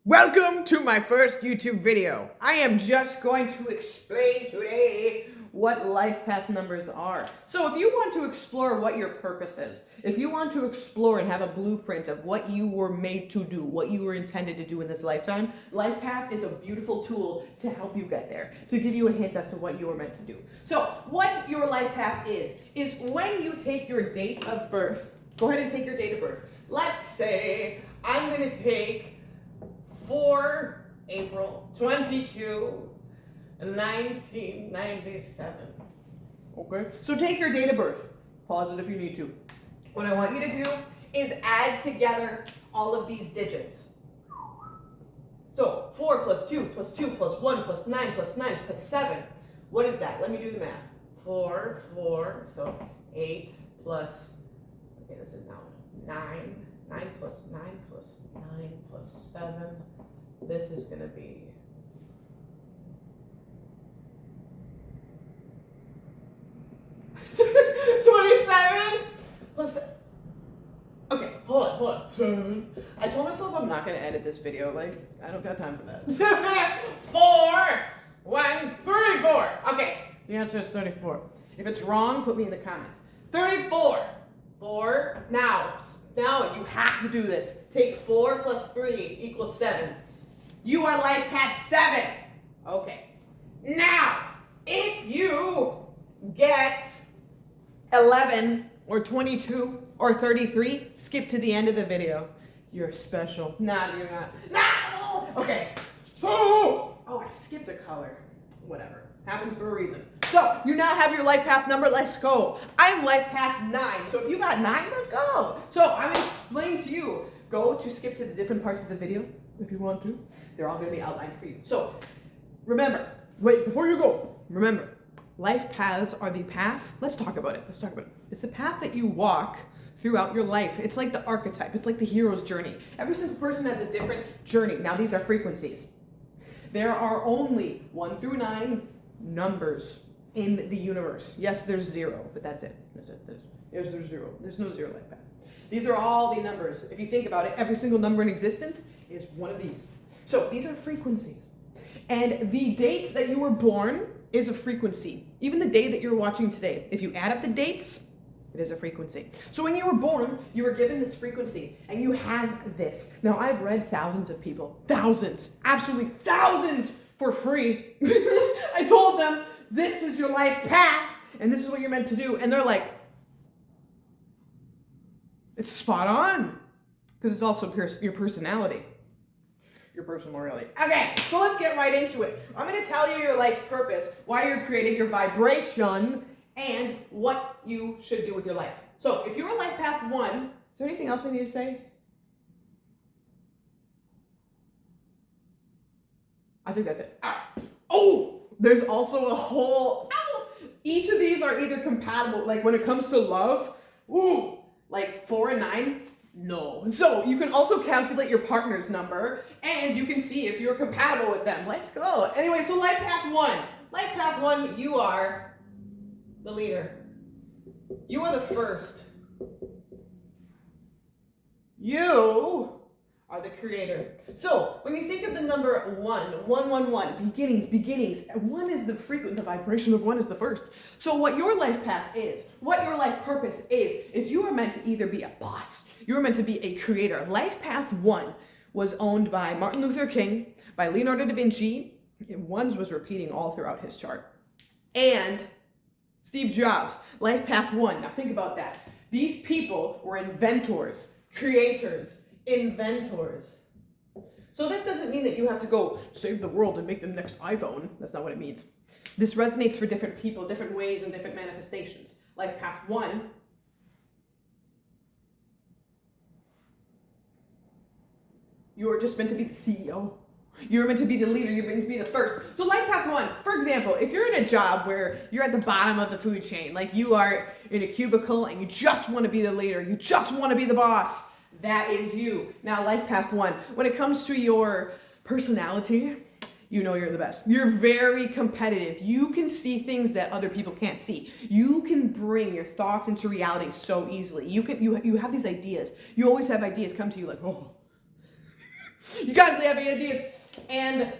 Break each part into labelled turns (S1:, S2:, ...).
S1: Welcome to my first YouTube video. I am just going to explain today what life path numbers are. So if you want to explore what your purpose is, if you want to explore and have a blueprint of what you were made to do, what you were intended to do in this lifetime, life path is a beautiful tool to help you get there, to give you a hint as to what you were meant to do. So what your life path is when you take your date of birth. Go ahead and take your date of birth. Let's say I'm going to take 4 April 22, 1997. Okay? So take your date of birth. Pause it if you need to. What I want you to do is add together all of these digits. So 4 plus 2 plus 2 plus 1 plus 9 plus 9 plus 7. What is that? Let me do the math. 4, so 8 plus, okay, this is now 9. 9 plus 9 plus 9 plus 7. This is going to be 27 plus. Okay, hold on. 7. I told myself I'm not going to edit this video. Like, I don't got time for that. 4, 1, 34. Okay, the answer is 34. If it's wrong, put me in the comments. 34. 4. Now you have to do this. Take 4 plus 3 equals 7. You are life path 7. Okay. Now, if you get 11 or 22 or 33, skip to the end of the video. You're special. Nah, you're not. Nah! Okay. So, I skipped a color. Whatever. Happens for a reason. So, you now have your life path number. Let's go. I'm life path 9. So, if you got 9, let's go. So, I'm going to explain to you. Go to skip to the different parts of the video if you want to. They're all going to be outlined for you. So, remember. Wait, before you go. Remember. Life paths are the path. Let's talk about it. It's the path that you walk throughout your life. It's like the archetype. It's like the hero's journey. Every single person has a different journey. Now, these are frequencies. There are only 1 through 9 numbers in the universe. Yes, there's 0, but that's it. There's 0. There's no 0 like that. These are all the numbers. If you think about it, every single number in existence is one of these. So these are frequencies. And the date that you were born is a frequency. Even the day that you're watching today, if you add up the dates, it is a frequency. So when you were born, you were given this frequency, and you have this. Now, I've read thousands of people, thousands, absolutely thousands, for free. I told them, this is your life path, and this is what you're meant to do. And they're like, it's spot on. Because it's also your personality. Your personal reality. Okay, so let's get right into it. I'm going to tell you your life purpose, why you're created, your vibration, and what you should do with your life. So if you're life path 1, is there anything else I need to say? I think that's it. Oh, there's also a whole, each of these are either compatible, like when it comes to love, like 4 and 9, no. So you can also calculate your partner's number, and you can see if you're compatible with them. Let's go. Anyway, so life path 1. Life path 1, you are the leader. You are the first. You are the creator. So when you think of the number 1, beginnings. 1 is the frequent, the vibration of 1 is the first. So what your life path is, what your life purpose is you are meant to either be a boss, you are meant to be a creator. Life path 1 was owned by Martin Luther King, by Leonardo da Vinci. 1 was repeating all throughout his chart. And Steve Jobs, life path 1. Now think about that. These people were inventors, creators, inventors. So this doesn't mean that you have to go save the world and make the next iPhone. That's not what it means. This resonates for different people, different ways, and different manifestations. Life path 1. You are just meant to be the CEO. You're meant to be the leader. You're meant to be the first. So life path 1, for example, if you're in a job where you're at the bottom of the food chain, like you are in a cubicle and you just want to be the leader, you just want to be the boss, that is you. Now, life path 1, when it comes to your personality, you know you're the best. You're very competitive. You can see things that other people can't see. You can bring your thoughts into reality so easily. You have these ideas. You always have ideas come to you like, oh, You constantly have ideas. And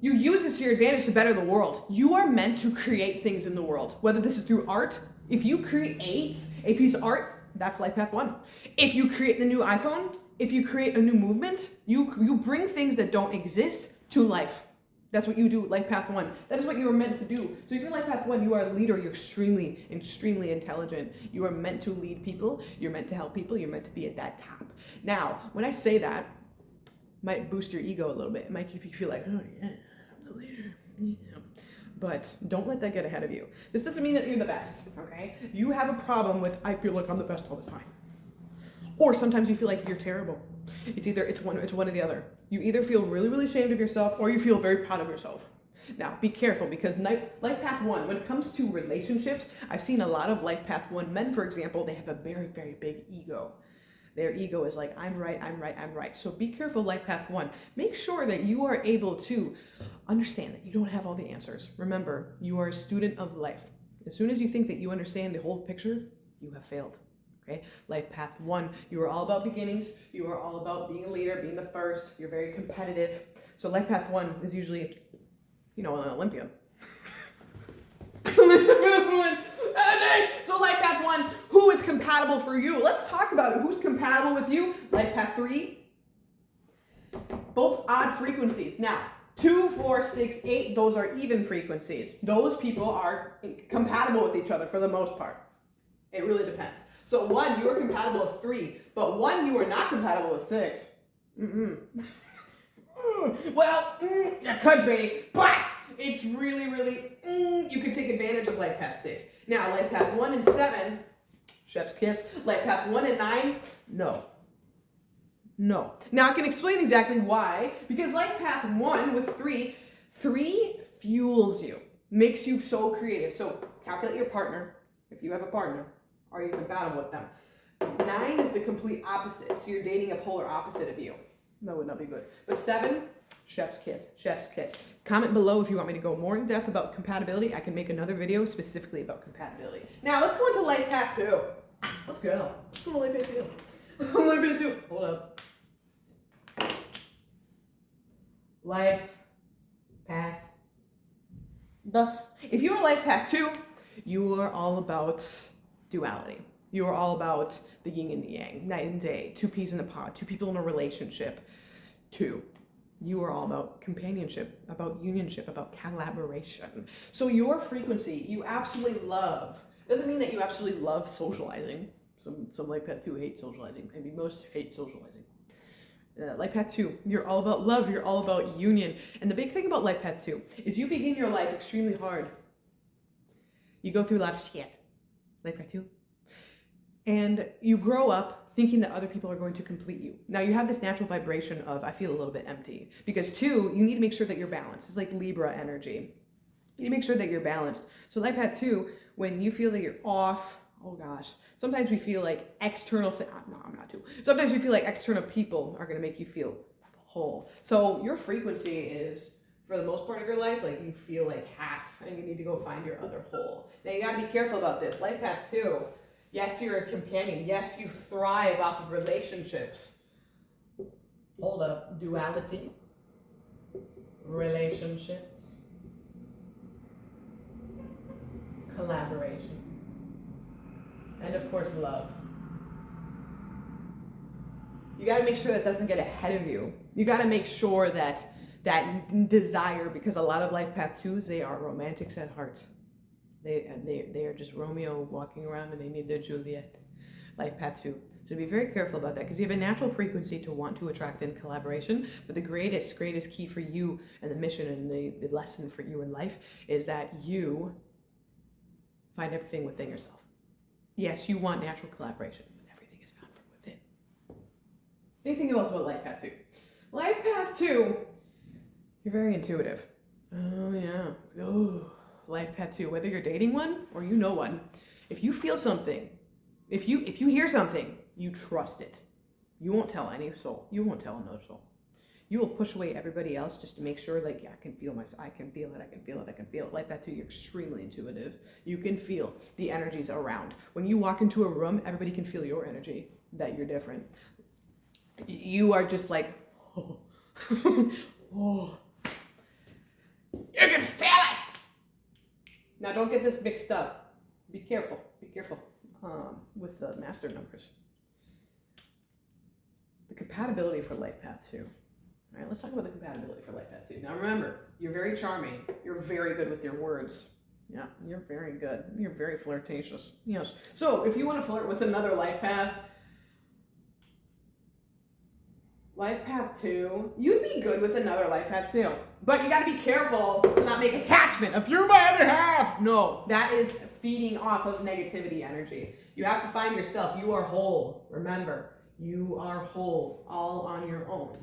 S1: you use this to your advantage to better the world. You are meant to create things in the world, whether this is through art. If you create a piece of art, that's life path 1. If you create the new iPhone, if you create a new movement, you bring things that don't exist to life. That's what you do, life path 1. That is what you are meant to do. So if you're life path 1, you are a leader. You're extremely, extremely intelligent. You are meant to lead people. You're meant to help people. You're meant to be at that top. Now, when I say that, it might boost your ego a little bit. It might make you feel like, oh yeah, I'm the leader. Yeah. But don't let that get ahead of you. This doesn't mean that you're the best, okay? You have a problem with, I feel like I'm the best all the time. Or sometimes you feel like you're terrible. It's one or the other. You either feel really, really ashamed of yourself or you feel very proud of yourself. Now, be careful because life path 1, when it comes to relationships, I've seen a lot of life path 1 men, for example, they have a very, very big ego. Their ego is like, I'm right, I'm right, I'm right. So be careful, life path 1. Make sure that you are able to understand that you don't have all the answers. Remember, you are a student of life. As soon as you think that you understand the whole picture, you have failed. Okay, life path 1, you are all about beginnings. You are all about being a leader, being the first. You're very competitive. So life path 1 is usually, an Olympian. So life path 1, who is compatible for you? Let's talk about it. Who's compatible with you? Life path 3, both odd frequencies. Now, 2, 4, 6, 8, those are even frequencies. Those people are compatible with each other for the most part. It really depends. So 1, you are compatible with 3, but 1, you are not compatible with 6. Well, it could be, but it's really, really, you can take advantage of life path 6. Now, life path 1 and 7, chef's kiss. Life path 1 and 9, no. No. Now, I can explain exactly why, because life path 1 with 3 fuels you, makes you so creative. So calculate your partner, if you have a partner. Are you compatible with them? 9 is the complete opposite. So you're dating a polar opposite of you. That would not be good. But 7, chef's kiss, chef's kiss. Comment below if you want me to go more in depth about compatibility. I can make another video specifically about compatibility. Now let's go into life path 2. Let's go. Let's go to life path 2. Life path 2. Hold up. Life path. Thus, if you're a life path 2, you are all about duality. You are all about the yin and the yang, night and day, 2 peas in a pod, 2 people in a relationship. 2, you are all about companionship, about unionship, about collaboration. So your frequency, you absolutely love. Doesn't mean that you absolutely love socializing. Some life path 2 hate socializing. Maybe most hate socializing. Life path 2, you're all about love. You're all about union. And the big thing about life path 2 is you begin your life extremely hard. You go through a lot of shit. Life path 2. And you grow up thinking that other people are going to complete you. Now you have this natural vibration of, I feel a little bit empty. Because 2, you need to make sure that you're balanced. It's like Libra energy. You need to make sure that you're balanced. So life path 2, when you feel that you're off, oh gosh, sometimes we feel like no, I'm not too. Sometimes we feel like external people are going to make you feel whole. So your frequency is, for the most part of your life, like you feel like half, and you need to go find your other whole. Now you got to be careful about this. Life path 2, yes, you're a companion. Yes, you thrive off of relationships. Hold up. Duality, relationships, collaboration, and of course, love. You got to make sure that doesn't get ahead of you. You got to make sure that desire, because a lot of life path 2s, they are romantics at heart. They are just Romeo walking around and they need their Juliet. Life path 2. So be very careful about that because you have a natural frequency to want to attract in collaboration. But the greatest key for you and the mission and the lesson for you in life is that you find everything within yourself. Yes, you want natural collaboration, but everything is found from within. Anything else about life path 2? Life path 2, you're very intuitive. Oh yeah. Oh. Life path 2, whether you're dating one or you know one, if you feel something, if you hear something, you trust it. You won't tell any soul. You won't tell another soul. You will push away everybody else just to make sure, like, yeah, I can feel it, I can feel it. Life path 2, you're extremely intuitive. You can feel the energies around. When you walk into a room, everybody can feel your energy, that you're different. You are just like, Oh. Oh. You can feel it! Now don't get this mixed up. Be careful with the master numbers. The compatibility for life path 2. All right, let's talk about the compatibility for life path 2. Now remember, you're very charming. You're very good with your words. Yeah, you're very good. You're very flirtatious. Yes. So if you want to flirt with another life path 2, you'd be good with another life path 2. But you got to be careful to not make attachment of you're my other half. No, that is feeding off of negativity energy. You have to find yourself. You are whole. Remember, you are whole, all on your own.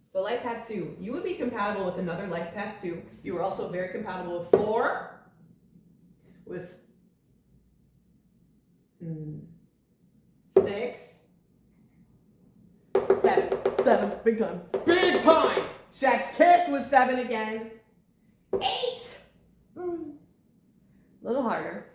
S1: So life path 2, you would be compatible with another life path 2. You are also very compatible with 4, with 6, 7, big time. Big time! Chef's kiss with 7 again. 8, little harder.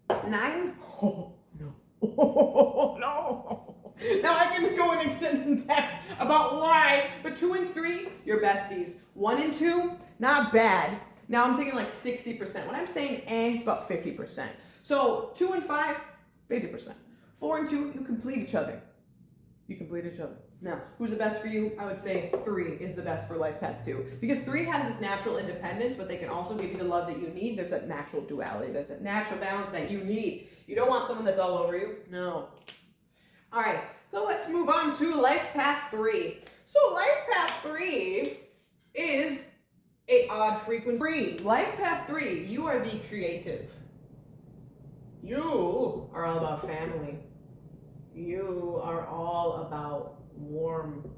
S1: 9, oh no. Oh no. Now I can go in depth about why, but 2 and 3, you're besties. 1 and 2, not bad. Now I'm thinking like 60%. When I'm saying it's about 50%. So 2 and 5, 50%. 4 and 2, you complete each other. Now, who's the best for you? I would say 3 is the best for life path 2. Because 3 has this natural independence, but they can also give you the love that you need. There's that natural duality. There's that natural balance that you need. You don't want someone that's all over you. No. All right, so let's move on to life path 3. So life path 3 is a odd frequency. Life path 3, you are the creative. You are all about family. You are all about warmness.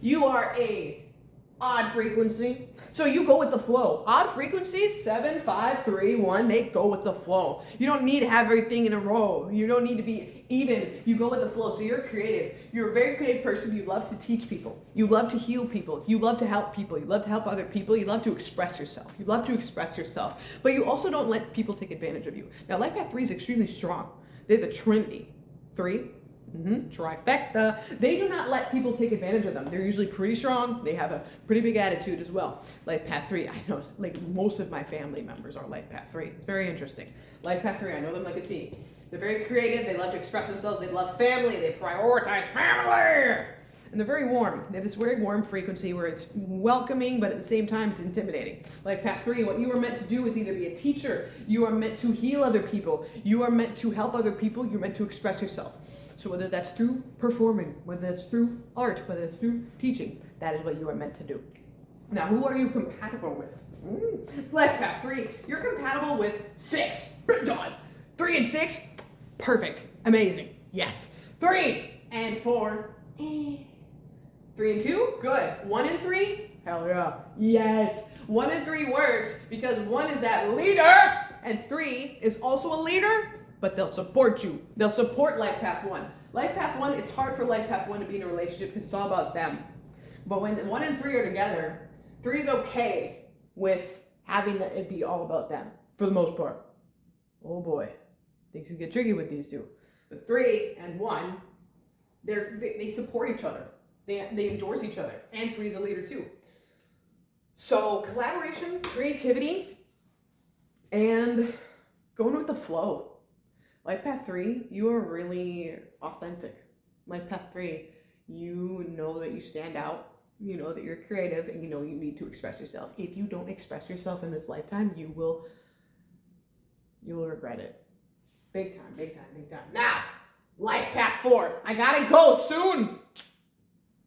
S1: You are a odd frequency. So you go with the flow. Odd frequencies, 7, 5, 3, 1, they go with the flow. You don't need to have everything in a row. You don't need to be even. You go with the flow. So you're creative. You're a very creative person. You love to teach people. You love to heal people. You love to help people. You love to help other people. You love to express yourself. But you also don't let people take advantage of you. Now, life path 3 is extremely strong. They're the Trinity. 3, trifecta. They do not let people take advantage of them. They're usually pretty strong. They have a pretty big attitude as well. Life path 3, I know like most of my family members are life path 3. It's very interesting. Life path 3, I know them like a team. They're very creative. They love to express themselves. They love family. They prioritize family. And they're very warm. They have this very warm frequency where it's welcoming, but at the same time, it's intimidating. Life path 3, what you are meant to do is either be a teacher. You are meant to heal other people. You are meant to help other people. You're meant to express yourself. So whether that's through performing, whether that's through art, whether it's through teaching, that is what you are meant to do. Now, who are you compatible with? Life path 3, you're compatible with 6. Big time. 3 and 6, perfect, amazing, yes. 3 and 4, 3 and 2, good. 1 and 3, hell yeah, yes. 1 and 3 works because 1 is that leader, and 3 is also a leader, but they'll support you. They'll support life path 1. Life path 1, it's hard for life path 1 to be in a relationship because it's all about them. But when 1 and 3 are together, 3 is okay with having it be all about them for the most part. Oh boy, things can get tricky with these two. But 3 and 1, they support each other. They endorse each other. And 3 is a leader too. So collaboration, creativity, and going with the flow. Life path 3, you are really authentic. Life path 3, you know that you stand out. You know that you're creative, and you know you need to express yourself. If you don't express yourself in this lifetime, you will regret it. Big time, big time, big time. Now, life path 4. I gotta go soon.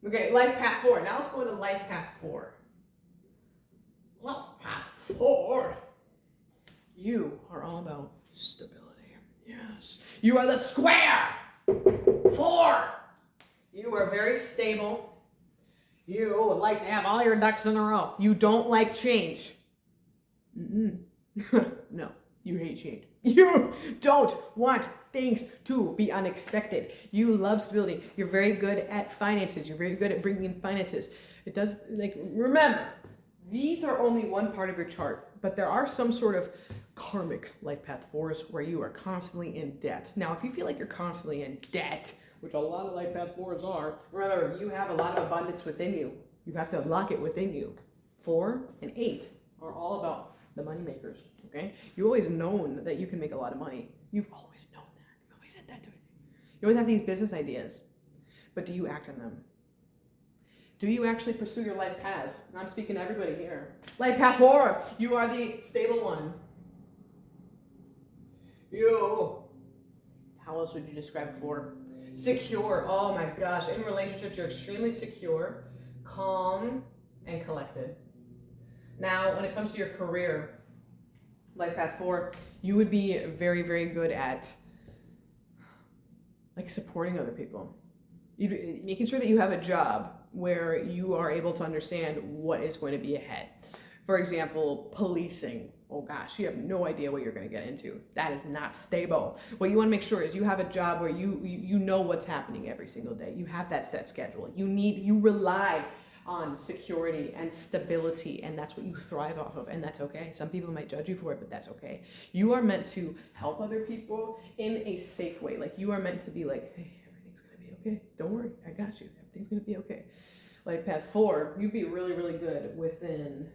S1: Okay, life path 4. Now let's go into life path 4. Life path 4. You are all about stability. Yes. You are the square. 4. You are very stable. You would like to have all your ducks in a row. You don't like change. No, you hate change. You don't want things to be unexpected. You love stability. You're very good at finances. You're very good at bringing in finances. It does, like, remember, these are only one part of your chart, but there are some sort of karmic life path 4s where you are constantly in debt. Now, if you feel like you're constantly in debt, which a lot of life path 4s are. Remember, you have a lot of abundance within you. You have to unlock it within you. 4 and 8 are all about the money makers, okay? You've always known that you can make a lot of money. You've always known that. You've always said that to me. You always have these business ideas, but do you act on them? Do you actually pursue your life paths? And I'm speaking to everybody here. Life path 4, you are the stable one. You, how else would you describe 4? Secure. Oh my gosh. In relationships, you're extremely secure, calm, and collected. Now, when it comes to your career, life path 4, you would be very, very good at like supporting other people. Making sure that you have a job where you are able to understand what is going to be ahead. For example, policing. Oh gosh, you have no idea what you're going to get into. That is not stable. What you want to make sure is you have a job where you know what's happening every single day. You have that set schedule. You rely on security and stability, and that's what you thrive off of, and that's okay. Some people might judge you for it, but that's okay. You are meant to help other people in a safe way. Like you are meant to be like, hey, everything's going to be okay. Don't worry, I got you. Everything's going to be okay. Like path 4, you'd be really, really good within,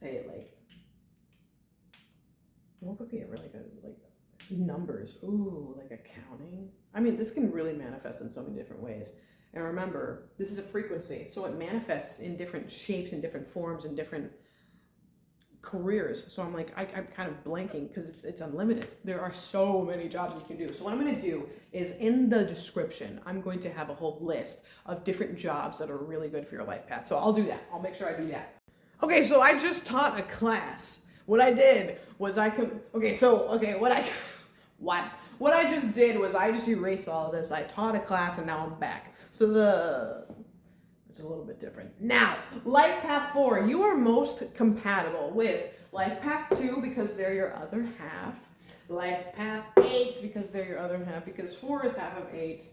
S1: say it like, what would be a really good, like numbers? Ooh, like accounting. I mean, this can really manifest in so many different ways. And remember, this is a frequency, so it manifests in different shapes, in different forms, in different careers. So I'm like, I'm kind of blanking because it's unlimited. There are so many jobs you can do. So what I'm going to do is in the description, I'm going to have a whole list of different jobs that are really good for your life path. So I'll do that. I'll make sure I do that. Okay, so I just taught a class. What I did was what I just did was I just erased all of this. I taught a class and now I'm back. So it's a little bit different. Now, life path 4, you are most compatible with life path 2 because they're your other half. Life path 8 because they're your other half, because 4 is half of 8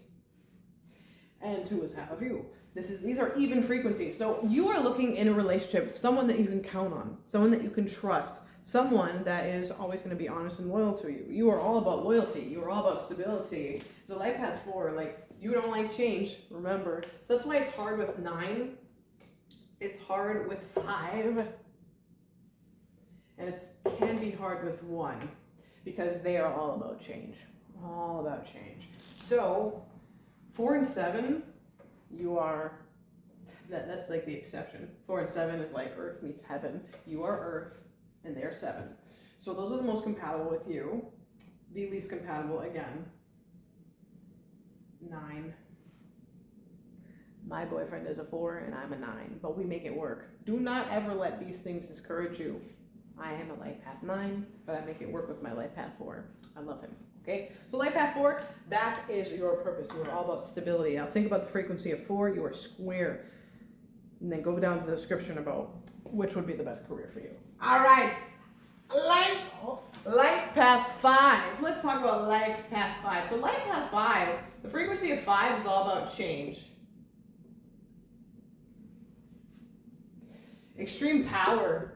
S1: and 2 is half of you. These are even frequencies. So you are looking in a relationship with someone that you can count on, someone that you can trust, someone that is always going to be honest and loyal to you. You are all about loyalty. You are all about stability. So life path 4, like you don't like change, remember. So that's why it's hard with 9. It's hard with 5. And it can be hard with 1 because they are all about change. All about change. So 4 and 7, you are, that's like the exception. 4 and 7 is like earth meets heaven. You are earth and they're 7. So those are the most compatible with you. The least compatible, again, 9. My boyfriend is a 4 and I'm a 9, but we make it work. Do not ever let these things discourage you. I am a life path 9, but I make it work with my life path 4. I love him. Okay, so life path 4, that is your purpose. You are all about stability. Now think about the frequency of 4. You are square. And then go down to the description about which would be the best career for you. All right, life path 5. Let's talk about life path 5. So life path 5, the frequency of 5 is all about change. Extreme power.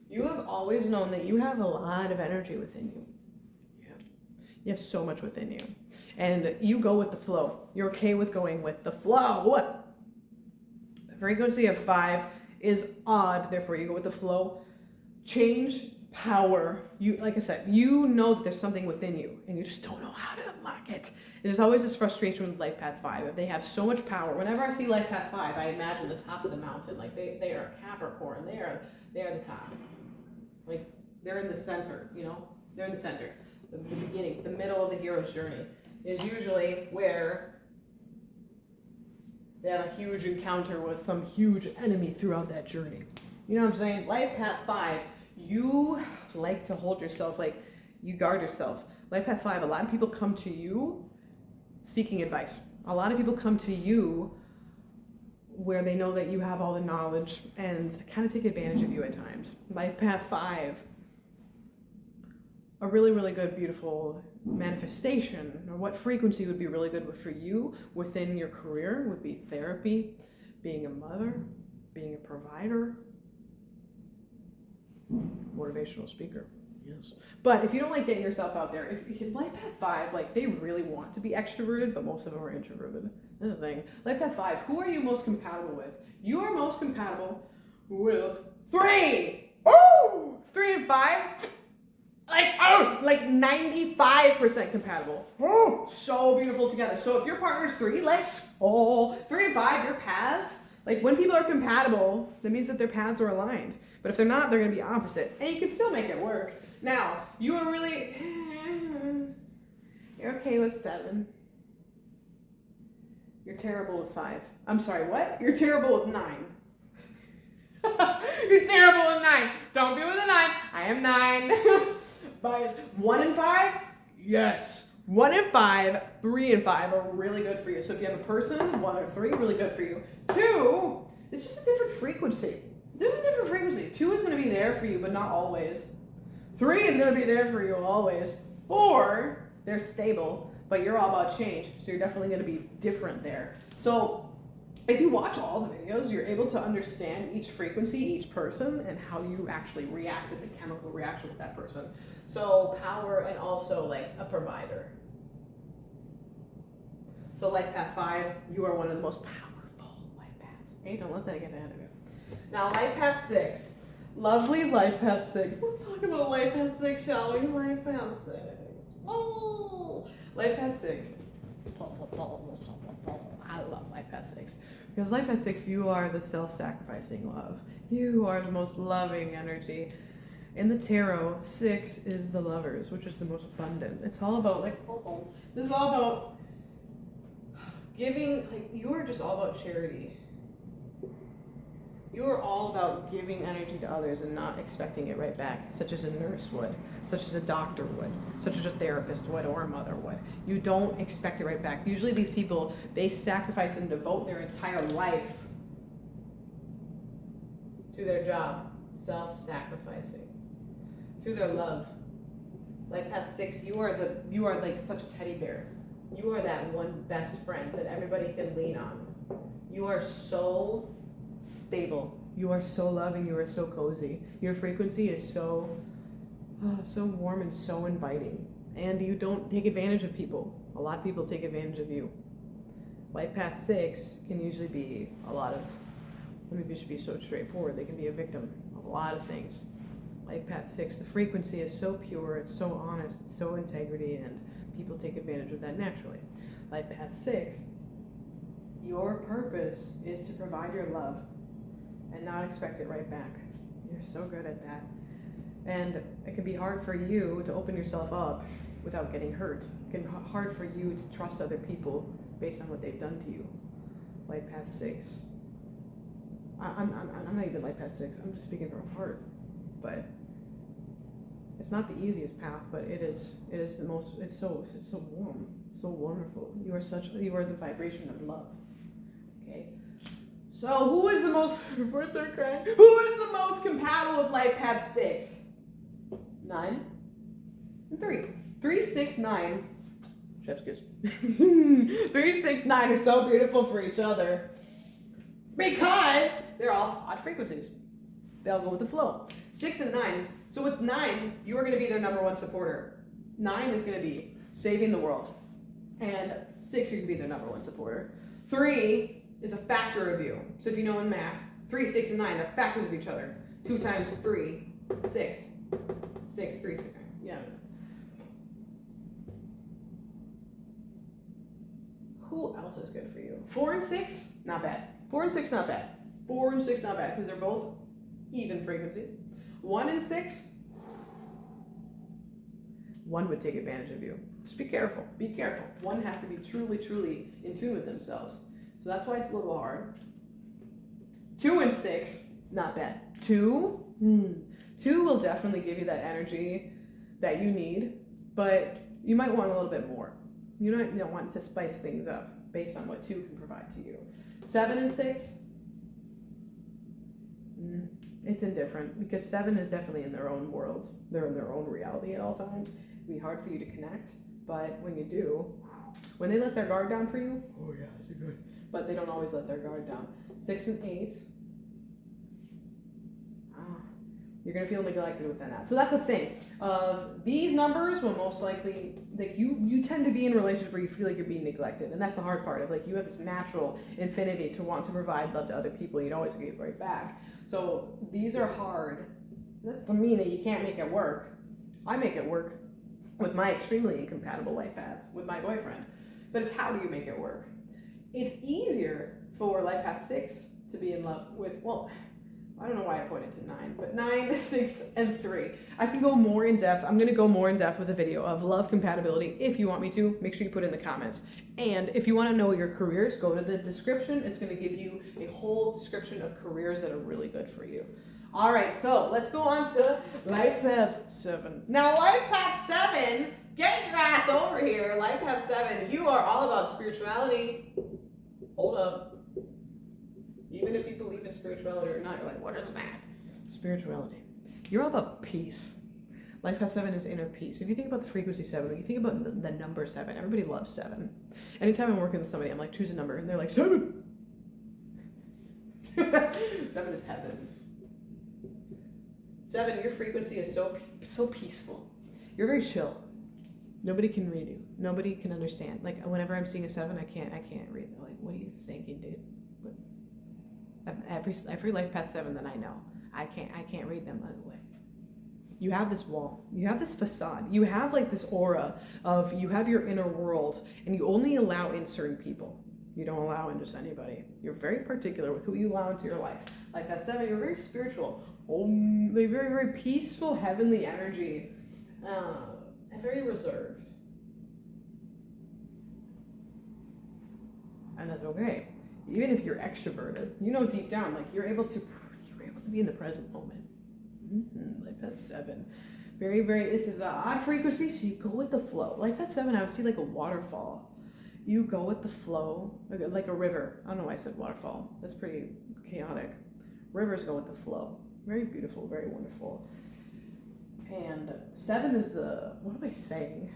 S1: You have always known that you have a lot of energy within you. You have so much within you. And you go with the flow. You're okay with going with the flow. The frequency of 5 is odd, therefore you go with the flow. Change, power. You, like I said, you know that there's something within you and you just don't know how to unlock it. There's always this frustration with life path 5. They have so much power. Whenever I see life path 5, I imagine the top of the mountain. Like they are Capricorn. They are the top. Like they're in the center, you know? They're in the center. The beginning, the middle of the hero's journey is usually where they have a huge encounter with some huge enemy throughout that journey. You know what I'm saying? Life path 5, you like to hold yourself, like you guard yourself. Life path 5, a lot of people come to you seeking advice. A lot of people come to you where they know that you have all the knowledge and kind of take advantage of you at times. Life path 5, a really, really good, beautiful manifestation, or what frequency would be really good for you within your career would be therapy, being a mother, being a provider, motivational speaker. Yes. But if you don't like getting yourself out there, if Life Path 5, like they really want to be extroverted, but most of them are introverted. This is the thing. Life Path 5, who are you most compatible with? You are most compatible with 3. Oh! 3 and 5. Like 95% compatible. Oh, so beautiful together. So if your partner's 3, let's 3 and 5, your paths. Like when people are compatible, that means that their paths are aligned. But if they're not, they're going to be opposite. And you can still make it work. Now, you are really, you're okay with 7. You're terrible with 5. I'm sorry, what? You're terrible with 9. You're terrible with 9. Don't be with a 9. I am 9. Bias. 1 and 5? Yes. 1 and 5, 3 and 5 are really good for you. So if you have a person, 1 or 3, really good for you. 2, it's just a different frequency. There's a different frequency. 2 is going to be there for you, but not always. 3 is going to be there for you always. 4, they're stable, but you're all about change. So you're definitely going to be different there. So if you watch all the videos, you're able to understand each frequency, each person, and how you actually react as a chemical reaction with that person. So power and also like a provider. So Life Path 5, you are one of the most powerful life paths. Hey, don't let that get ahead of you. Now Life Path 6. Lovely Life Path 6. Let's talk about Life Path 6, shall we? Life Path 6. Oh! Life Path 6. I love Life Path 6. Because Life Path 6, you are the self-sacrificing love. You are the most loving energy. In the tarot, 6 is the lovers, which is the most abundant. It's all about this is all about giving, like you are just all about charity. You are all about giving energy to others and not expecting it right back, such as a nurse would, such as a doctor would, such as a therapist would, or a mother would. You don't expect it right back. Usually these people, they sacrifice and devote their entire life to their job, self-sacrificing, to their love. Like Path 6, you are like such a teddy bear. You are that one best friend that everybody can lean on. You are so stable. You are so loving. You are so cozy. Your frequency is so warm and so inviting. And you don't take advantage of people. A lot of people take advantage of you. Life Path 6 can usually be a lot of, let me just be so straightforward, they can be a victim of a lot of things. Life Path 6, the frequency is so pure, it's so honest, it's so integrity, and people take advantage of that naturally. Life Path 6, your purpose is to provide your love and not expect it right back. You're so good at that. And it can be hard for you to open yourself up without getting hurt. It can be hard for you to trust other people based on what they've done to you. Life Path 6. I'm not even Life Path 6. I'm just speaking from heart. But it's not the easiest path, but it is the most, it's so warm, it's so wonderful. You are the vibration of love. Okay? So who is the most, before I start crying, who is the most compatible with Life Path 6? 9 and 3. 3, 6, 9. Chef's kiss. 3, 6, 9 are so beautiful for each other because they're all odd frequencies. They'll go with the flow. 6 and 9. So with 9, you are going to be their number one supporter. 9 is going to be saving the world. And 6, you're going to be their number one supporter. 3 is a factor of you. So if you know in math, 3, 6, and 9, they're factors of each other. 2 times 3, 6. 6, 3, 6, 9. Yeah. Who else is good for you? 4 and 6, not bad. 4 and 6, not bad. 4 and 6, not bad, because they're both even frequencies. 1 and 6, 1 would take advantage of you. Just be careful. Be careful. 1 has to be truly, truly in tune with themselves. So that's why it's a little hard. 2 and 6, not bad. 2 will definitely give you that energy that you need, but you might want a little bit more. You don't want to spice things up based on what 2 can provide to you. 7 and 6, it's indifferent because 7 is definitely in their own world. They're in their own reality at all times. It'd be hard for you to connect, but when you do, when they let their guard down for you, oh yeah, it's good. But they don't always let their guard down. 6 and 8, You're going to feel neglected within that. So that's the thing. These numbers will most likely, like you tend to be in relationships where you feel like you're being neglected. And that's the hard part of like you have this natural infinity to want to provide love to other people. You'd always give right back. So these are hard. That doesn't mean that you can't make it work. I make it work with my extremely incompatible life paths with my boyfriend. But it's how do you make it work? It's easier for life path 6 to be in love with, well, I don't know why I pointed to 9, but 9, 6, and 3. I can go more in depth. I'm going to go more in depth with a video of love compatibility. If you want me to, make sure you put it in the comments. And if you want to know your careers, go to the description. It's going to give you a whole description of careers that are really good for you. All right, so let's go on to life path 7. Now, life path 7, get your ass over here. Life path 7, you are all about spirituality. Hold up. Even if you believe in spirituality or not, you're like, what is that? Spirituality. You're all about peace. Life path 7 is inner peace. If you think about the frequency 7, when you think about the number 7, everybody loves 7. Anytime I'm working with somebody, I'm like, choose a number, and they're like, 7. 7 is heaven. 7, your frequency is so peaceful. You're very chill. Nobody can read you. Nobody can understand. Like whenever I'm seeing a 7, I can't read. They're like, what are you thinking, dude? Every life path 7 that I know, I can't read them, by the way. You have this wall, you have this facade, you have like this aura of, you have your inner world, and you only allow in certain people. You don't allow in just anybody. You're very particular with who you allow into your life. Like that 7, you're very spiritual, very, very peaceful, heavenly energy, and very reserved. And that's okay. Even if you're extroverted, you know deep down, like you're able to be in the present moment. Life path 7, very, very. This is an odd frequency, so you go with the flow. Life path 7, I would see like a waterfall. You go with the flow, like a river. I don't know why I said waterfall. That's pretty chaotic. Rivers go with the flow. Very beautiful, very wonderful. And 7 is the. What am I saying?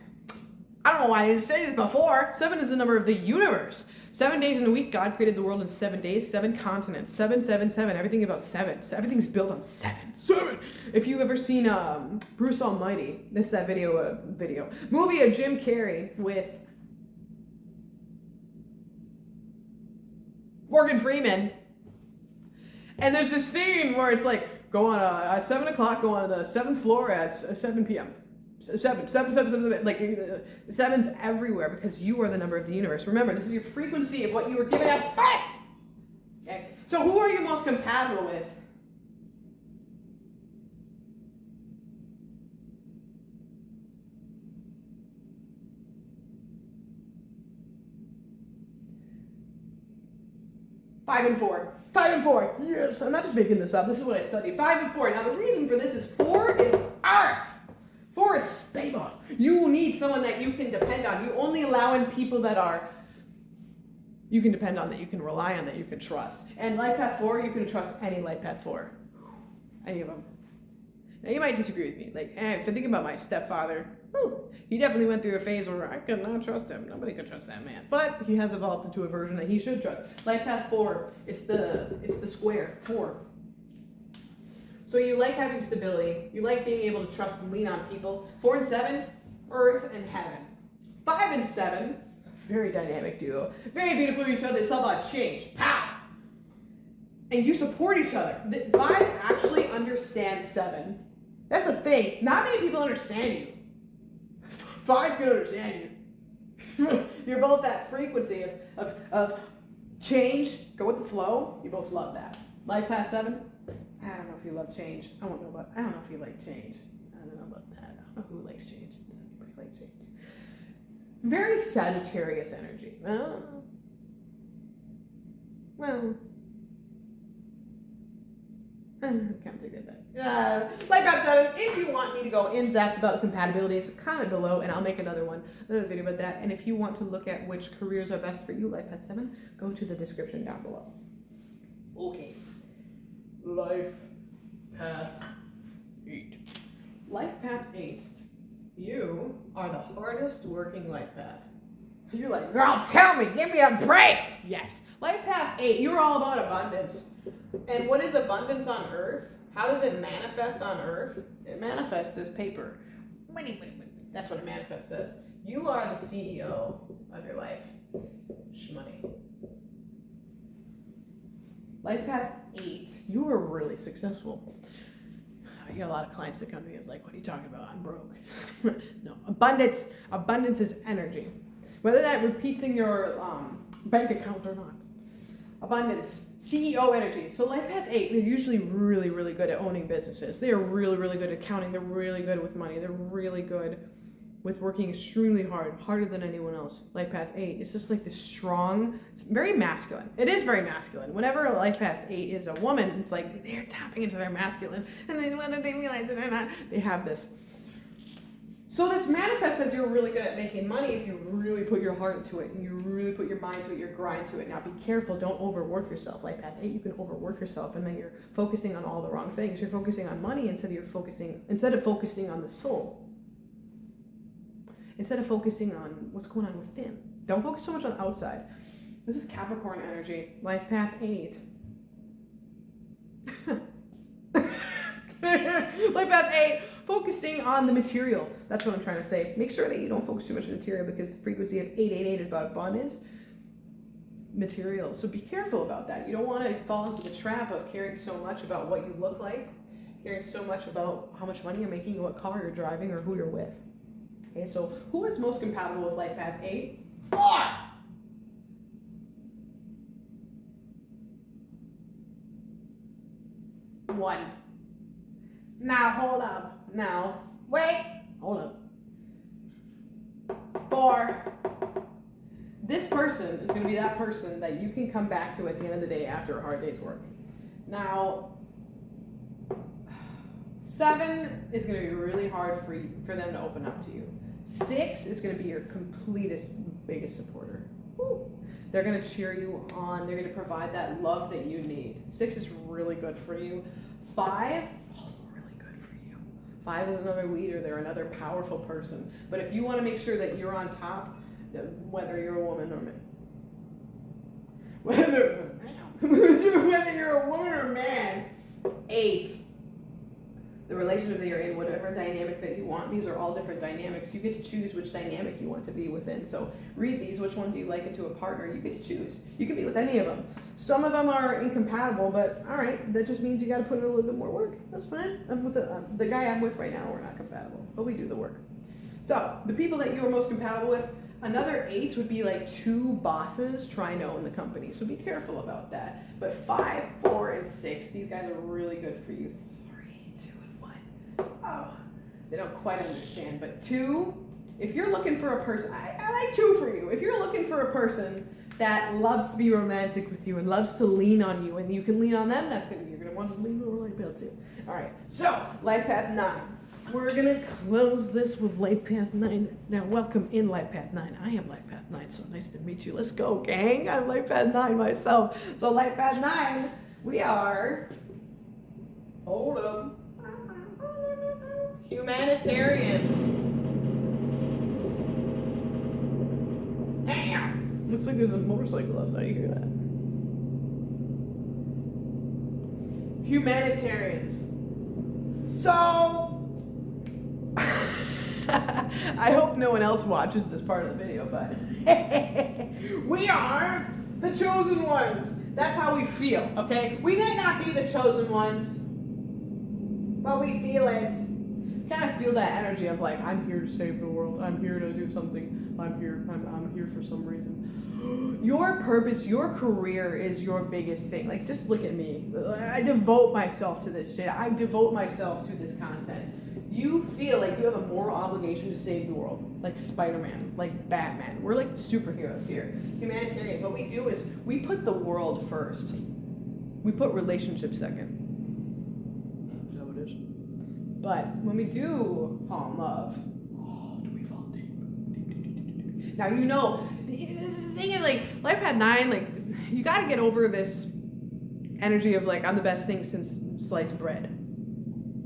S1: I don't know why I didn't say this before. 7 is the number of the universe. 7 days in a week, God created the world in 7 days, 7 continents, 7, 7, 7. Everything about 7. So everything's built on 7. 7. If you've ever seen Bruce Almighty, that's that movie of Jim Carrey with Morgan Freeman. And there's this scene where it's like, go on at 7 o'clock, go on the 7th floor at 7 p.m. 7, like 7's everywhere because you are the number of the universe. Remember, this is your frequency of what you were given at birth. Okay. So who are you most compatible with? Five and four. Yes, I'm not just making this up. This is what I studied. 5 and 4. Now the reason for this is 4 is Earth. 4 is stable. You need someone that you can depend on. You only allow in people that are you can depend on, that you can rely on, that you can trust. And life path 4, you can trust any life path 4. Any of them. Now you might disagree with me. Like, if I think about my stepfather, he definitely went through a phase where I could not trust him. Nobody could trust that man. But he has evolved into a version that he should trust. Life path 4, it's the square 4. So you like having stability, you like being able to trust and lean on people. 4 and 7, earth and heaven. 5 and 7, very dynamic duo. Very beautiful to each other. It's all about change. Pow! And you support each other. 5 actually understands 7. That's the thing. Not many people understand you. 5 can understand you. You're both that frequency of change, go with the flow. You both love that. Life path 7, I don't know if you love change. I don't know if you like change. I don't know about that. I don't know who likes change. Does anybody like change? Very Sagittarius energy. I can't take that back. Life path 7, if you want me to go in depth about the compatibilities, comment below and I'll make another video about that. And if you want to look at which careers are best for you, life path 7, go to the description down below. Okay. Life path 8. Life path 8. You are the hardest working life path. You're like, girl, tell me, give me a break. Yes. Life path 8, you're all about abundance. And what is abundance on earth? How does it manifest on Earth? It manifests as paper. That's what it manifests as. You are the CEO of your life. Shmoney. Life path 8. You are really successful. I get a lot of clients that come to me and is like, what are you talking about? I'm broke. No, abundance is energy. Whether that repeats in your bank account or not. Abundance, CEO energy. So life path 8, they're usually really, really good at owning businesses. They are really, really good at accounting. They're really good with money. They're really good with working extremely hard, harder than anyone else. Life path 8, it's just like this strong, it's very masculine. It is very masculine. Whenever a life path 8 is a woman, it's like they're tapping into their masculine, and then whether they realize it or not, they have this. So this manifests as you're really good at making money if you really put your heart into it and you really put your mind to it, your grind to it. Now be careful, don't overwork yourself. Life path 8, you can overwork yourself and then you're focusing on all the wrong things. You're focusing on money instead of focusing on the soul. Instead of focusing on what's going on within. Don't focus so much on the outside. This is Capricorn energy, life path 8. Life path 8, focusing on the material. That's what I'm trying to say. Make sure that you don't focus too much on material because the frequency of 888 is about abundance. Material. So be careful about that. You don't want to fall into the trap of caring so much about what you look like, caring so much about how much money you're making, what car you're driving, or who you're with. Okay, so who is most compatible with life path 8? 4! One. Now, hold up. Now, wait. Hold up. 4. This person is going to be that person that you can come back to at the end of the day after a hard day's work. Now, 7 is going to be really hard for them to open up to you. 6 is going to be your completest, biggest supporter. Woo. They're going to cheer you on. They're going to provide that love that you need. 6 is really good for you. 5, also really good for you. 5 is another leader. They're another powerful person. But if you want to make sure that you're on top, whether you're a woman or man, whether you're a woman or man, 8. The relationship that you're in, whatever dynamic that you want, these are all different dynamics. You get to choose which dynamic you want to be within. So read these. Which one do you like into a partner? You get to choose. You can be with any of them. Some of them are incompatible, but all right, that just means you got to put in a little bit more work. That's fine. I'm with the guy I'm with right now. We're not compatible, but we do the work. So the people that you are most compatible with, another 8 would be like 2 bosses trying to own the company. So be careful about that. But 5, 4, and 6, these guys are really good for you. Oh, they don't quite understand. But 2, if you're looking for a person, I like 2 for you. If you're looking for a person that loves to be romantic with you and loves to lean on you, and you can lean on them, you're gonna want to lean over like that too. All right. So life path 9. We're gonna close this with life path 9. Now, welcome in life path 9. I am life path 9. So nice to meet you. Let's go, gang. I'm life path 9 myself. So life path 9, we are. Hold up. Humanitarians. Damn! Looks like there's a motorcycle outside. You hear that? Humanitarians. So, I hope no one else watches this part of the video, but we are the chosen ones. That's how we feel, okay? We may not be the chosen ones, but we feel it. Kind of feel that energy of like, I'm here to save the world. I'm here to do something. I'm here for some reason. Your purpose, your career is your biggest thing. Like, just look at me. I devote myself to this shit. I devote myself to this content. You feel like you have a moral obligation to save the world. Like Spider-Man, like Batman. We're like superheroes here. Humanitarians, what we do is we put the world first. We put relationships second. But when we do fall in love, do we fall deep? Now, you know, the thing is, like, life path 9, like, you got to get over this energy of, like, I'm the best thing since sliced bread.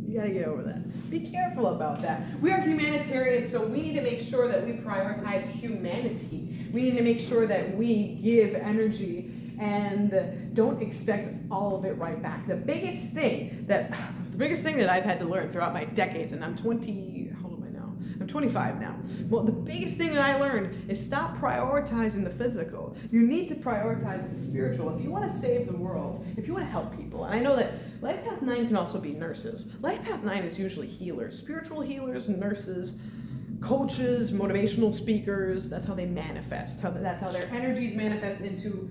S1: You got to get over that. Be careful about that. We are humanitarians, so we need to make sure that we prioritize humanity. We need to make sure that we give energy and don't expect all of it right back. The biggest thing that The biggest thing that I've had to learn throughout my decades, and I'm 20, how old am I now? I'm 25 now. Well, the biggest thing that I learned is stop prioritizing the physical. You need to prioritize the spiritual. If you want to save the world, if you want to help people, and I know that Life Path 9 can also be nurses. Life Path 9 is usually healers, spiritual healers, nurses, coaches, motivational speakers. That's how they manifest. That's how their energies manifest into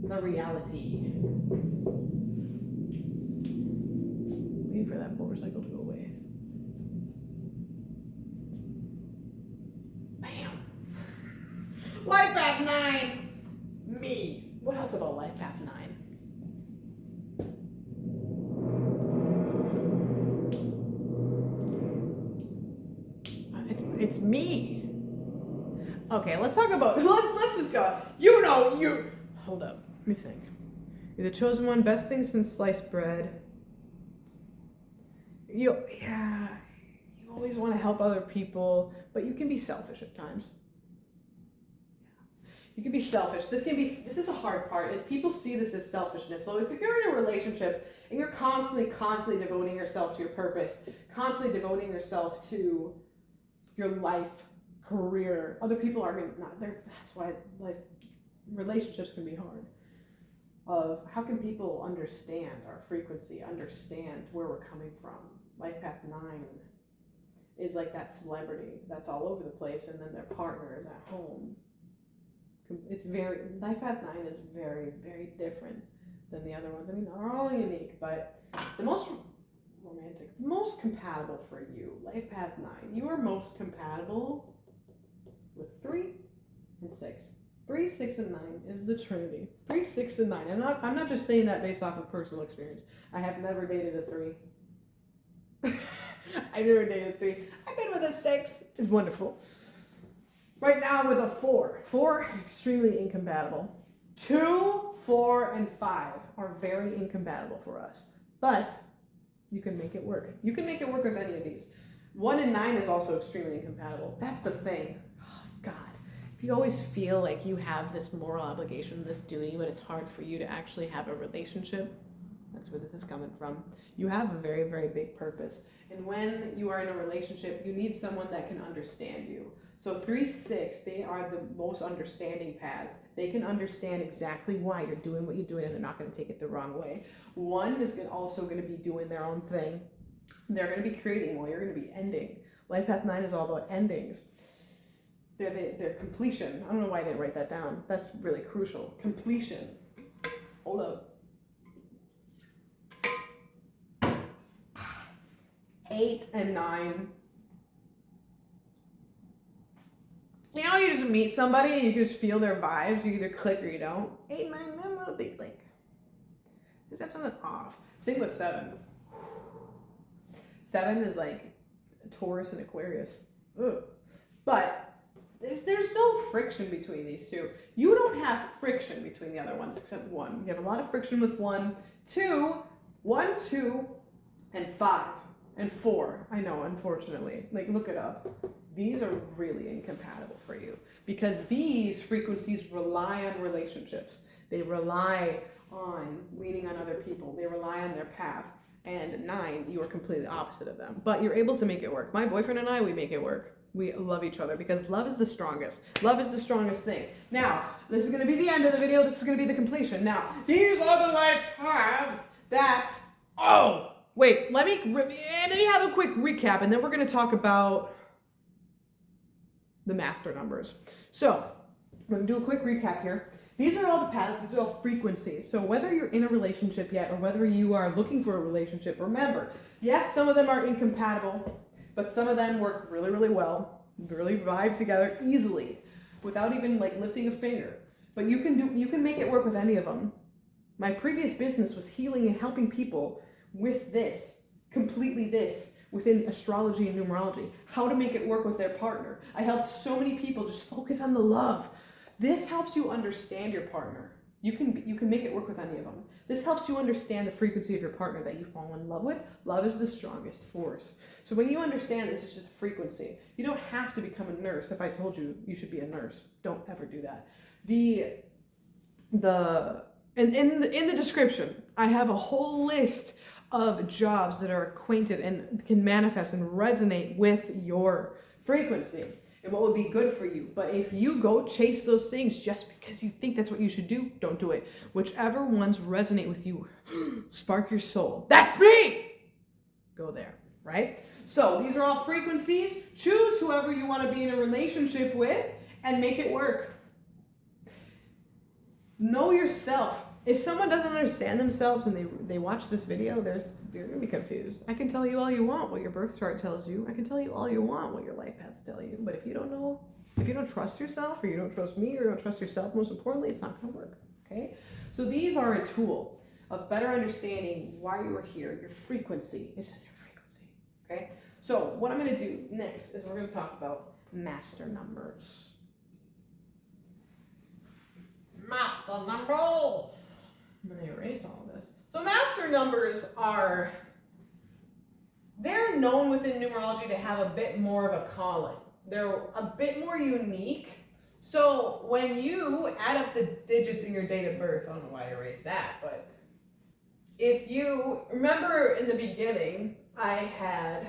S1: the reality. Waiting for that motorcycle to go away. Bam. Life Path 9. Me. What else about Life Path 9? It's me. Okay, let's talk about, let's just go. Hold up, let me think. You're the chosen one, best thing since sliced bread. You always want to help other people, but you can be selfish at times. You can be selfish. This is the hard part, is people see this as selfishness. So if you're in a relationship and you're constantly devoting yourself to your purpose, constantly devoting yourself to your life, career, other people are not there. That's why relationships can be hard. Of how can people understand our frequency, understand where we're coming from? Life Path 9 is like that celebrity that's all over the place, and then their partner is at home. Life Path 9 is very, very different than the other ones. I mean, they're all unique, but the most romantic, the most compatible for you, Life Path 9, you are most compatible with 3 and 6. 3, 6, and 9 is the Trinity. 3, 6, and 9. I'm not just saying that based off of personal experience. I have never dated a 3. I've never dated a 3. I've been with a 6. It's wonderful. Right now with a 4. 4, extremely incompatible. 2, 4, and 5 are very incompatible for us. But you can make it work. You can make it work with any of these. 1 and 9 is also extremely incompatible. That's the thing. Oh, God. If you always feel like you have this moral obligation, this duty, but it's hard for you to actually have a relationship, that's where this is coming from. You have a very, very big purpose. And when you are in a relationship, you need someone that can understand you. So 3, 6, they are the most understanding paths. They can understand exactly why you're doing what you're doing, and they're not going to take it the wrong way. 1 is also going to be doing their own thing. They're going to be creating while you're going to be ending. Life Path 9 is all about endings. They're completion. I don't know why I didn't write that down. That's really crucial. Completion. Hold up. 8 and 9. You know, you just meet somebody, you just feel their vibes, you either click or you don't. 8 and 9, them will be like, just have something off. Same with 7. 7 is like Taurus and Aquarius. Ugh. But there's no friction between these two. You don't have friction between the other ones except 1. You have a lot of friction with 1, 2, 1, 2, and 5, and 4. I know, unfortunately. Like, look it up. These are really incompatible for you because these frequencies rely on relationships. They rely on leaning on other people. They rely on their path. And 9, you are completely opposite of them. But you're able to make it work. My boyfriend and I, we make it work. We love each other because love is the strongest. Love is the strongest thing. Now, this is going to be the end of the video. This is going to be the completion. Now, these are the life paths that... Oh! Wait, let me have a quick recap, and then we're going to talk about the master numbers. So, we're going to do a quick recap here. These are all the paths, these are all frequencies. So whether you're in a relationship yet or whether you are looking for a relationship, remember, yes, some of them are incompatible, but some of them work really, really well, really vibe together easily without even like lifting a finger. But you can make it work with any of them. My previous business was healing and helping people with this, completely this, within astrology and numerology, how to make it work with their partner. I helped so many people just focus on the love. This helps you understand your partner. You can make it work with any of them. This helps you understand the frequency of your partner that you fall in love with. Love is the strongest force. So when you understand this is just a frequency, you don't have to become a nurse. If I told you you should be a nurse, don't ever do that. In the description, I have a whole list of jobs that are acquainted and can manifest and resonate with your frequency and what would be good for you. But if you go chase those things just because you think that's what you should do, don't do it. Whichever ones resonate with you, spark your soul. That's me! Go there, right? So these are all frequencies. Choose whoever you want to be in a relationship with and make it work. Know yourself. If someone doesn't understand themselves and they watch this video, they're going to be confused. I can tell you all you want what your birth chart tells you. I can tell you all you want what your life paths tell you. But if you don't know, if you don't trust yourself, or you don't trust me, or you don't trust yourself, most importantly, it's not going to work. Okay? So these are a tool of better understanding why you are here, your frequency. It's just your frequency. Okay? So what I'm going to do next is we're going to talk about master numbers. Master numbers. I'm going to erase all of this. So master numbers they're known within numerology to have a bit more of a calling. They're a bit more unique. So when you add up the digits in your date of birth, I don't know why I erased that, but if you remember in the beginning, I had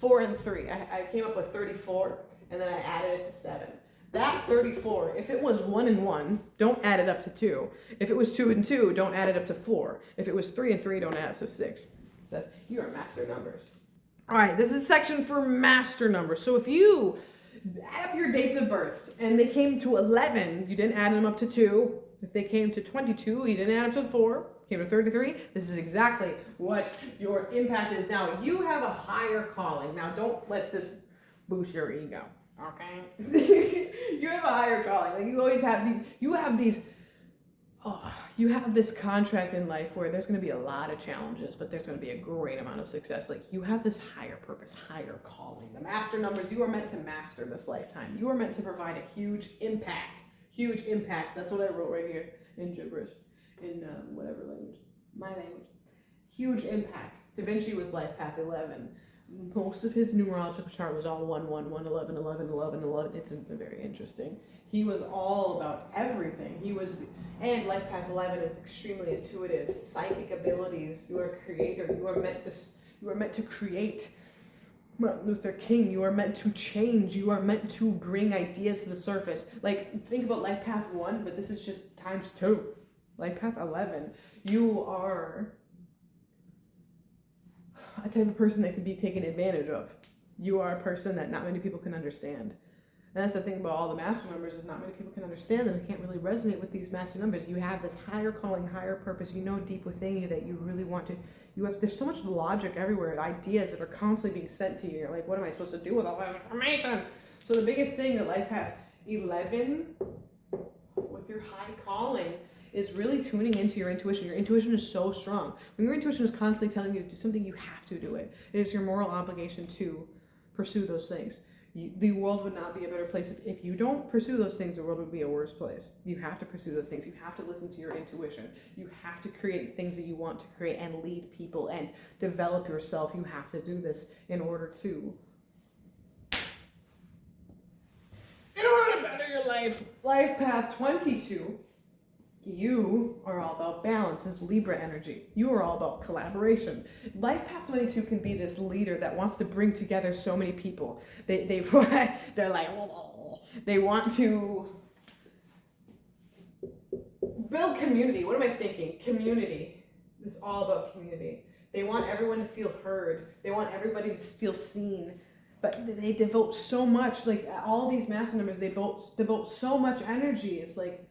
S1: 4 and 3. I came up with 34, and then I added it to 7. That 34, if it was 1 and 1, don't add it up to 2. If it was 2 and 2, don't add it up to 4. If it was 3 and 3, don't add it up to 6. It says you are master numbers. All right, this is a section for master numbers. So if you add up your dates of birth and they came to 11, you didn't add them up to 2. If they came to 22, you didn't add up to 4. Came to 33, this is exactly what your impact is. Now, you have a higher calling. Now, don't let this boost your ego. Okay, you have a higher calling. Like you always have you have this contract in life where there's going to be a lot of challenges, but there's going to be a great amount of success. Like you have this higher purpose, higher calling. The master numbers, you are meant to master this lifetime. You are meant to provide a huge impact. Huge impact. That's what I wrote right here in gibberish, in whatever language, my language. Huge impact. Da Vinci was life path 11. Most of his numerological chart was all 1, 1, 1, 11, 11, 11, 11. It's very interesting. He was all about everything. And life path 11 is extremely intuitive, psychic abilities. You are a creator. You are meant to create. Martin Luther King, you are meant to change. You are meant to bring ideas to the surface. Like, think about life path 1, but this is just times 2. Life path 11, you are a type of person that can be taken advantage of. You are a person that not many people can understand. And that's the thing about all the master numbers is not many people can understand them. They can't really resonate with these master numbers. You have this higher calling, higher purpose. You know deep within you that you really want to. There's so much logic everywhere, ideas that are constantly being sent to you. You're like, what am I supposed to do with all that information? So the biggest thing that life path 11 with your high calling is really tuning into your intuition. Your intuition is so strong. When your intuition is constantly telling you to do something, you have to do it. It is your moral obligation to pursue those things. The world would not be a better place. If you don't pursue those things, the world would be a worse place. You have to pursue those things. You have to listen to your intuition. You have to create things that you want to create and lead people and develop yourself. You have to do this in order to better your life. Life path 22. You are all about balance. It's Libra energy. You are all about collaboration. Life path 22 can be this leader that wants to bring together so many people. They're like, they want to build community. What am I thinking? Community. It's all about community. They want everyone to feel heard. They want everybody to feel seen. But they devote so much, like all these master numbers, they devote so much energy. It's like,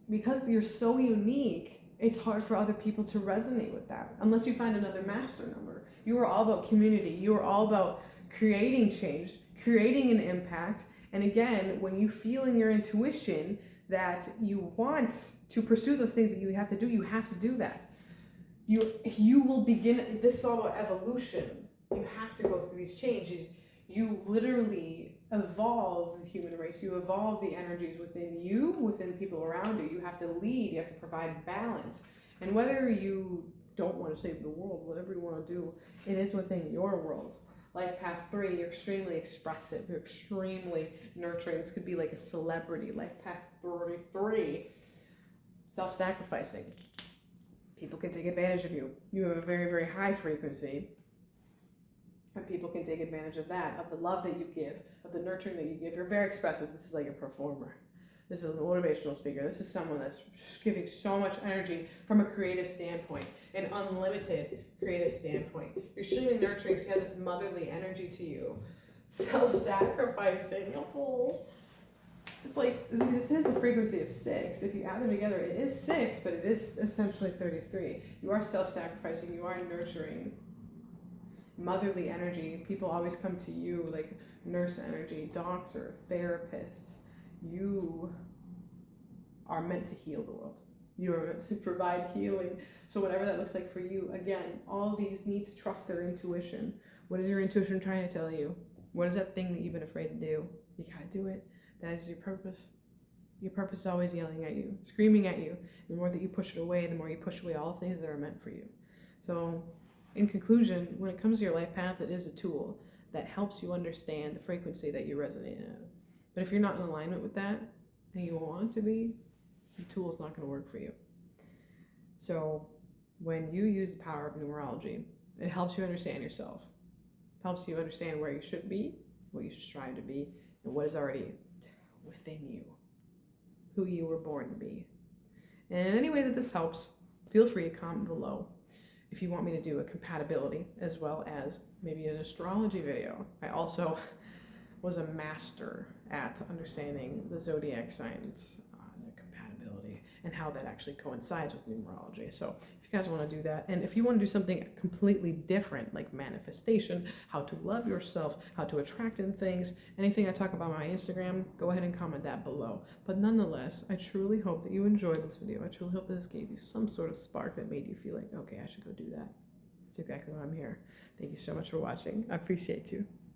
S1: because you're so unique, it's hard for other people to resonate with that unless you find another master number. You are all about community. You are all about creating change, creating an impact. And again, when you feel in your intuition that you want to pursue those things that you have to do that. You will begin, this is all about evolution. You have to go through these changes. You literally evolve the human race. You evolve the energies within you, within people around you. You have to lead. You have to provide balance. And whether you don't want to save the world, whatever you want to do, it is within your world. Life path 3, you're extremely expressive. You're extremely nurturing. This could be like a celebrity. Life path 33, self-sacrificing. People can take advantage of you. You have a very, very high frequency. And people can take advantage of that, of the love that you give, of the nurturing that you give. You're very expressive. This is like a performer. This is a motivational speaker. This is someone that's giving so much energy from a creative standpoint, an unlimited creative standpoint. You're extremely nurturing, so you have this motherly energy to you. Self-sacrificing. It's like, this is a frequency of 6. If you add them together, it is 6, but it is essentially 33. You are self-sacrificing. You are nurturing. Motherly energy. People always come to you, like nurse energy, doctor, therapist. You are meant to heal the world. You are meant to provide healing. So whatever that looks like for you, again, all these need to trust their intuition. What is your intuition trying to tell you? What is that thing that you've been afraid to do? You gotta do it. That is your purpose. Your purpose is always yelling at you, screaming at you. The more that you push it away, the more you push away all the things that are meant for you. So in conclusion, when it comes to your life path, it is a tool that helps you understand the frequency that you resonate at. But if you're not in alignment with that, and you want to be, the tool is not going to work for you. So when you use the power of numerology, it helps you understand yourself. It helps you understand where you should be, what you should strive to be, and what is already within you, who you were born to be. And in any way that this helps, feel free to comment below. If you want me to do a compatibility as well as maybe an astrology video. I also was a master at understanding the zodiac signs, their compatibility, and how that actually coincides with numerology. So if you guys want to do that, and if you want to do something completely different, like manifestation, how to love yourself, how to attract in things, anything I talk about on my Instagram, go ahead and comment that below. But nonetheless, I truly hope that you enjoyed this video. I truly hope that this gave you some sort of spark that made you feel like, okay, I should go do that. That's exactly why I'm here. Thank you so much for watching. I appreciate you.